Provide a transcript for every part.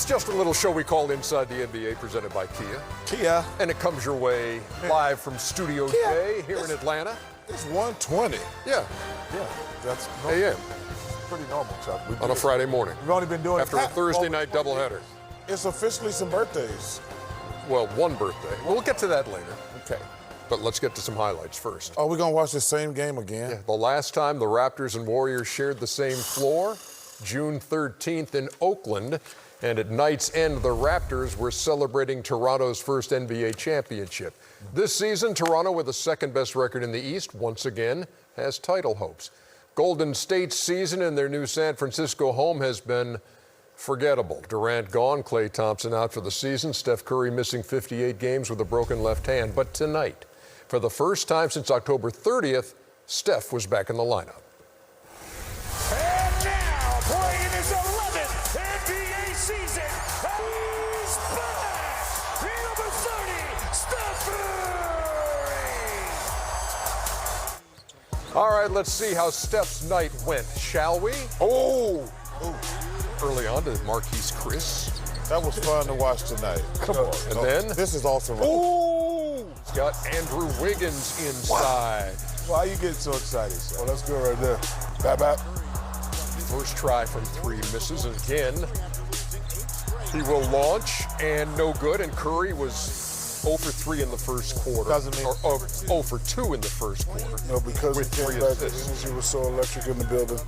It's just a little show we call Inside the NBA, presented by Kia. Kia. And it comes your way live from Studio J here in Atlanta. It's 1:20. Yeah. Yeah, that's AM. pretty normal, Chuck. On a Friday morning. We've only been doing after a Thursday night doubleheader. It's officially some birthdays. Well, one birthday. We'll get to that later. Okay. But let's get to some highlights first. Are we going to watch the same game again? Yeah, the last time the Raptors and Warriors shared the same floor, June 13th in Oakland. And at night's end, the Raptors were celebrating Toronto's first NBA championship. This season, Toronto, with the second-best record in the East, once again has title hopes. Golden State's season in their new San Francisco home has been forgettable. Durant gone, Klay Thompson out for the season, Steph Curry missing 58 games with a broken left hand. But tonight, for the first time since October 30th, Steph was back in the lineup. And now, playing his 11th NBA season, he's back! Number 30, Steph Curry! All right, let's see how Steph's night went, shall we? Oh! Early on to Marquise Chris. That was fun to watch tonight. Come on. And then this is awesome. Oh! He's got Andrew Wiggins inside. Why are you getting so excited, sir? Oh, that's good right there. Bap. First try from three, misses again. He will launch, and no good. And Curry was 0 for 3 in the first quarter. Doesn't mean... Or 0 for 2 in the first quarter. No, because with he came 3 back, the assists. energy was so electric in the building.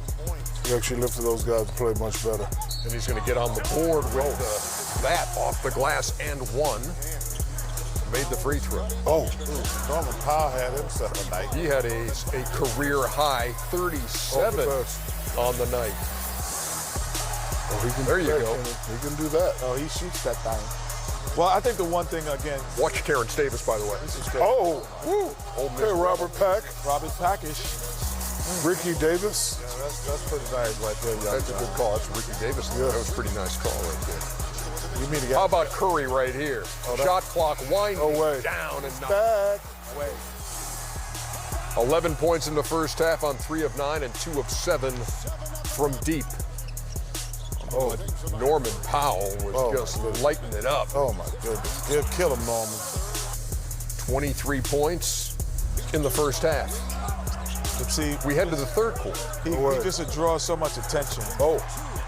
He actually lifted those guys to play much better. And he's going to get on the board with that off the glass and one. Made the free throw. Oh, Norman Powell had himself a night. He had a career high 37 on the night. Oh, he can There do you that, go. He can do that. Oh, he shoots that thing. Well, I think the one thing, again... Watch Terrence Davis, by the way. This is great. Oh, Woo! Ole Miss hey, Robert Pack, Robert Packish. Ricky Davis. Yeah, that's pretty nice right there, young That's a good call. That's Ricky Davis. Yeah. That was a pretty nice call right there. You mean the How guy? about Curry right here? Oh, Shot clock winding No way. down and not. Back. Wait. 11 points in the first half on 3 of 9 and 2 of 7 from deep. Oh, Norman Powell was just lighting it up. Oh, my goodness. Good kill him, Norman. 23 points in the first half. But see, We head to the third quarter. he just draws so much attention. Oh,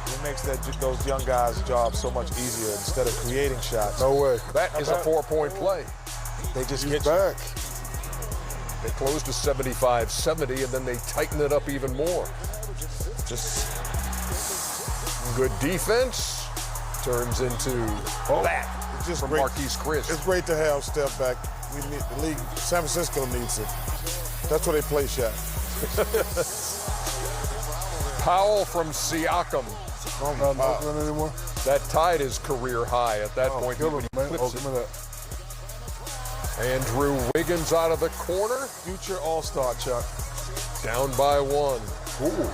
It makes those young guys' job so much easier. Instead of creating shots, No way. that is a 4-point play. they just He's get back. They closed to 75-70, and then they tighten it up even more. just Good defense turns into that it's just from great. Marquise Chris. It's great to have Steph back. We need the league. San Francisco needs it. That's where they play shot. Powell from Siakam. Not in Oakland anymore. That tied his career high at that point. Kill him, He man. Oh, clips give me that. it. Andrew Wiggins out of the corner, future All-Star, Chuck. down by 1.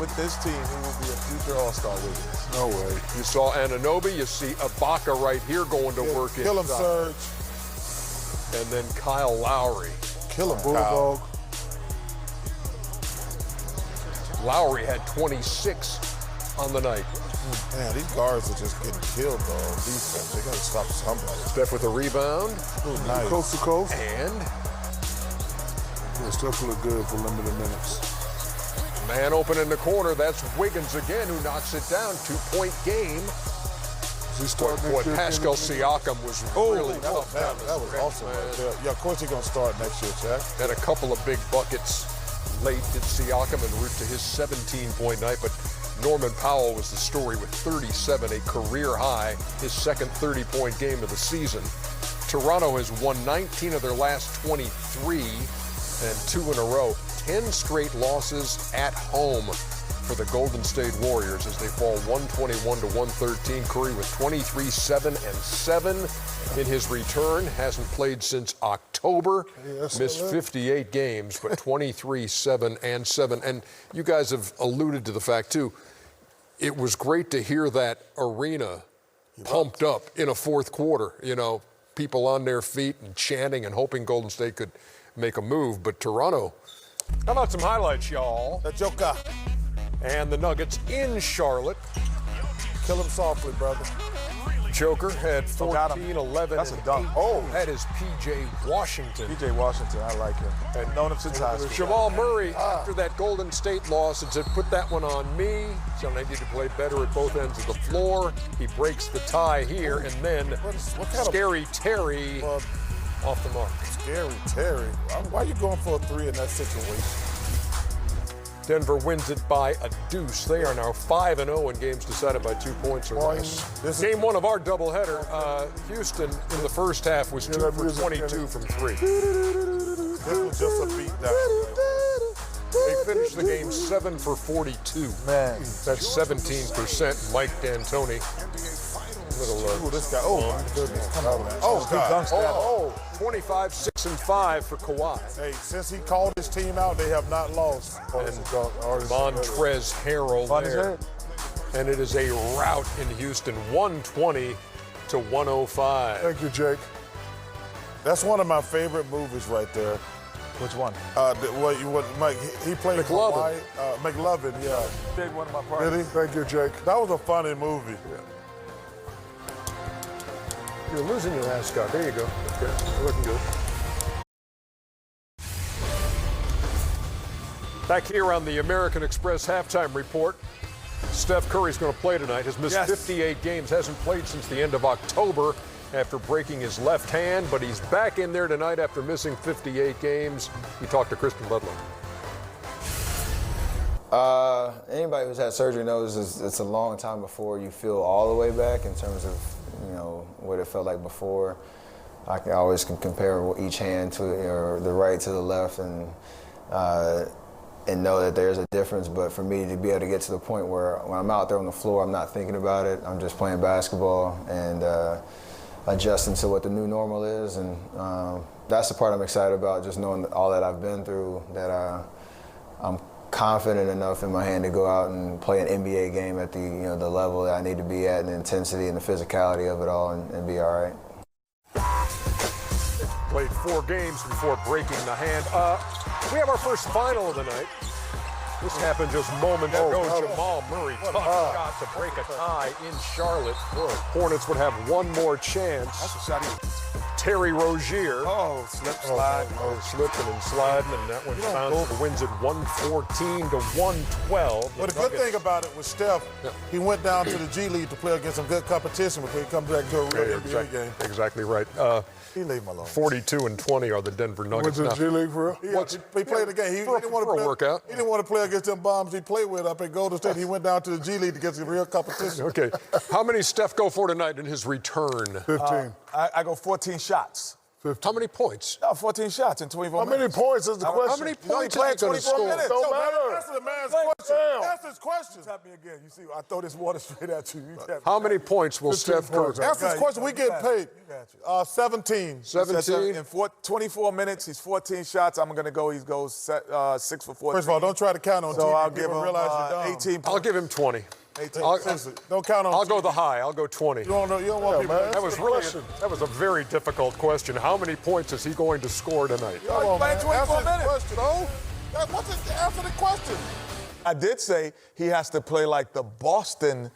With this team, he will be a future All-Star Wiggins. No way. You saw Anunoby, you see Ibaka right here going to work Kill him, inside. Serge. And then Kyle Lowry. Kill him, Bulldog. Lowry had 26 on the night. Man, these guards are just getting killed, though. Defense. They got to stop somebody. Steph with a rebound. Ooh, nice. Coast to coast. And Yeah, Steph will look good for limited minutes. man open in the corner. That's Wiggins again who knocks it down. 2-point game. Does he start Boy, next year? Pascal Siakam was really tough down the that was stretch, awesome man. right there. Yeah, of course he's going to start next year, Shaq. Had a couple of big buckets late did Siakam en route to his 17-point night, but Norman Powell was the story with 37, a career high, his second 30-point game of the season. Toronto has won 19 of their last 23 and 2 in a row. 10 straight losses at home for the Golden State Warriors as they fall 121 to 113. Curry with 23, 7, and 7 in his return. Hasn't played since October. Missed 58 games, but 23, 7, and 7. And you guys have alluded to the fact, too, it was great to hear that arena pumped up in a fourth quarter. You know, people on their feet and chanting and hoping Golden State could make a move. But Toronto, how about some highlights, y'all? The Joker. And the Nuggets in Charlotte. Kill him softly, brother. Joker had got 14, him. 11, That's a and dunk. 8. Oh. That is P.J. Washington. P.J. Washington, I like him. And known him since high school. Jamal Murray, after that Golden State loss, had said, put that one on me. So I need to play better at both ends of the floor. He breaks the tie here, and then what kind Scary Terry off the mark. Scary Terry. Why are you going for a three in that situation? Denver wins it by a deuce. They are now 5-0 in games decided by 2 points or less. Game one of our doubleheader. Houston in the first half was 2 for 22 from 3. This was just a beatdown. They finished the game 7 for 42. Man. That's 17%. Mike D'Antoni. Little, This guy. Oh, my goodness. Come on, man. Oh, God. 25, 6, and 5 for Kawhi. Hey, since he called his team out, they have not lost. Montrezl Harrell there. And it is a rout in Houston, 120 to 105. Thank you, Jake. That's one of my favorite movies right there. Which one? Mike, he played McLovin. Hawaii. McLovin, yeah. Did one of my partners. Did he? Thank you, Jake. That was a funny movie. Yeah. You're losing your ascot. There you go. Okay. You're looking good. Back here on the American Express halftime report. Steph Curry's going to play tonight. Has missed 58 games. Hasn't played since the end of October after breaking his left hand, but he's back in there tonight after missing 58 games. He talked to Kristen Ludlow. Anybody who's had surgery knows it's a long time before you feel all the way back in terms of, what it felt like before. I always can compare each hand to the right to the left and know that there's a difference. But for me to be able to get to the point where when I'm out there on the floor, I'm not thinking about it. I'm just playing basketball and adjusting to what the new normal is. And that's the part I'm excited about, just knowing all that I've been through, that I'm confident enough in my hand to go out and play an NBA game at the the level that I need to be at, and the intensity and the physicality of it all, and be all right. Played 4 games before breaking the hand. We have our first final of the night. This happened just moments ago. Jamal Murray, tough shot to break a tie in Charlotte. Hornets would have one more chance. That's a shot. Terry Rozier. Slide. Slipping and sliding, and that one bounced. Wins it 114 to 112. But the good thing about it was Steph, he went down to the G League to play against some good competition before he comes back to a real NBA game. Exactly right. He leave him alone. 42 and 20 are the Denver Nuggets. Went to the G League for real? He played the game. He didn't want to play, workout. He didn't want to play against them bombs he played with up at Golden State. He went down to the G League to get some real competition. Okay. How many Steph go for tonight in his return? 15. I go 14 shots. 15. How many points? No, 14 shots in 24 minutes. How many points is the question? How many points playing is he going to 24 score? minutes. Don't Yo, matter. Answer the man's question. That's his question. Tap me again. You see, I throw this water straight at you. How many points will Steph Curry? Answer his question. We get paid. 17. 17. In 24 minutes, he's 14 shots. I'm going to go. He goes 6 for 14. First of all, don't try to count on So TV. I'll give him realize you're dumb. 18 points. I'll give him 20. 18. Don't count on I'll TV. go the high. I'll go 20. You don't want people to That was a very difficult question. How many points is he going to score tonight? Come on, man. Playing 24 Answer the minutes. question, though. Answer the question. I did say he has to play like the Boston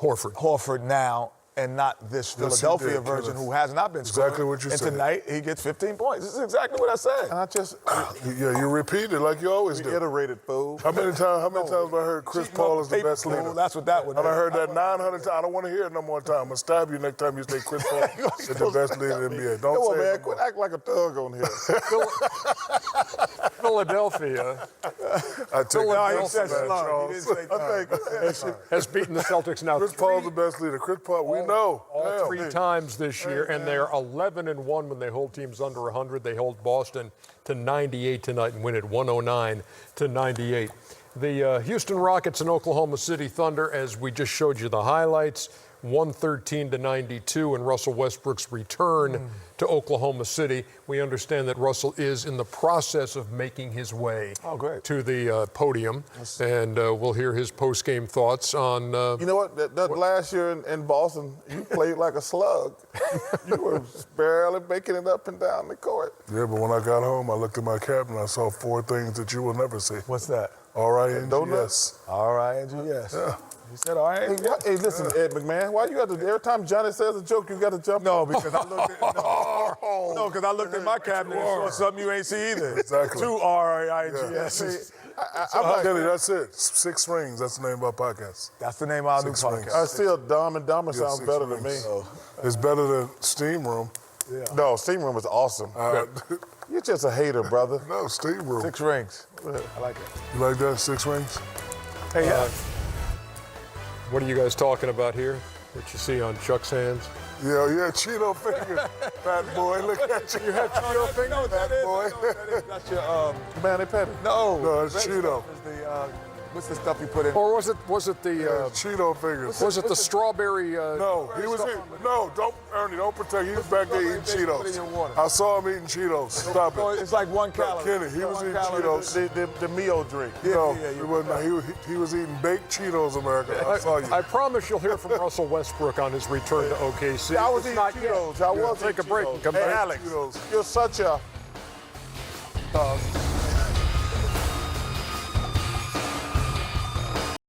Horford now, and not this Philadelphia version who has not been scoring. Exactly what you and said. And tonight, he gets 15 points. This is exactly what I said. And I just... you repeat it like you always do. Iterated, fool. How many times have I heard Chris Paul is the best leader? That's what that would I heard that 900 times. I don't want to hear it no more time. I'm going to stab you next time you say Chris Paul is the best leader in the NBA. Don't say man. it. Quit acting like a thug on here. Philadelphia. I take he said slug. He didn't say has beaten the Celtics now. Chris Paul's the best leader. Chris Paul, we know. All 3 times this year, and they're 11-1 when they hold teams under 100. They hold Boston to 98 tonight and win it 109 to 98. The Houston Rockets and Oklahoma City Thunder, as we just showed you the highlights, 113 to 92 in Russell Westbrook's return to Oklahoma City. We understand that Russell is in the process of making his way to the podium, and we'll hear his post-game thoughts on... You know what? That last year in Boston, you played like a slug. You were barely making it up and down the court. Yeah, but when I got home, I looked at my cabinet and I saw 4 things that you will never see. What's that? Donuts. R-I-N-G-S. Yeah. He said R-I-N-G-S. Hey, listen, Ed McMahon, why you got to, every time Johnny says a joke, you got to jump? No, because I looked at because I looked at my cabinet and saw something you ain't see either. Exactly. 2 R-I-N-G-S. Kelly, that's it. 6 Rings. That's the name of our podcast. That's the name of our new 6 podcast. Rings. I still Dumb and Dumber Yeah, sounds 6 better than me. Rings. It's better than Steam Room. Yeah. No, Steam Room is awesome. You're just a hater, brother. No, Steam Room. 6 Rings. I like it. You like that, 6 Rings? Hey, yeah. What are you guys talking about here? What you see on Chuck's hands? Yeah, Cheeto finger. Fat boy, look at you. You have Cheeto fingers? Fat boy. That's your, Manny Petty. No, it's red Cheeto. stuff is the, what's the stuff you put in? Or was it the Cheeto fingers. was it the strawberry? No, he was eating. No, don't, Ernie, don't pretend. He was back there eating Put it in your Cheetos. water. I saw him eating Cheetos. Stop So it. it's like 1 calorie. Kenny, he was 1 eating calorie. Cheetos. The Mio drink. No, yeah, he wasn't. He was eating baked Cheetos, America. I saw you. I promise you'll hear from Russell Westbrook on his return to OKC. I was It's eating not yet. Cheetos. I was Take a eating break Cheetos. and come Hey, back. Alex, Cheetos. you're such a...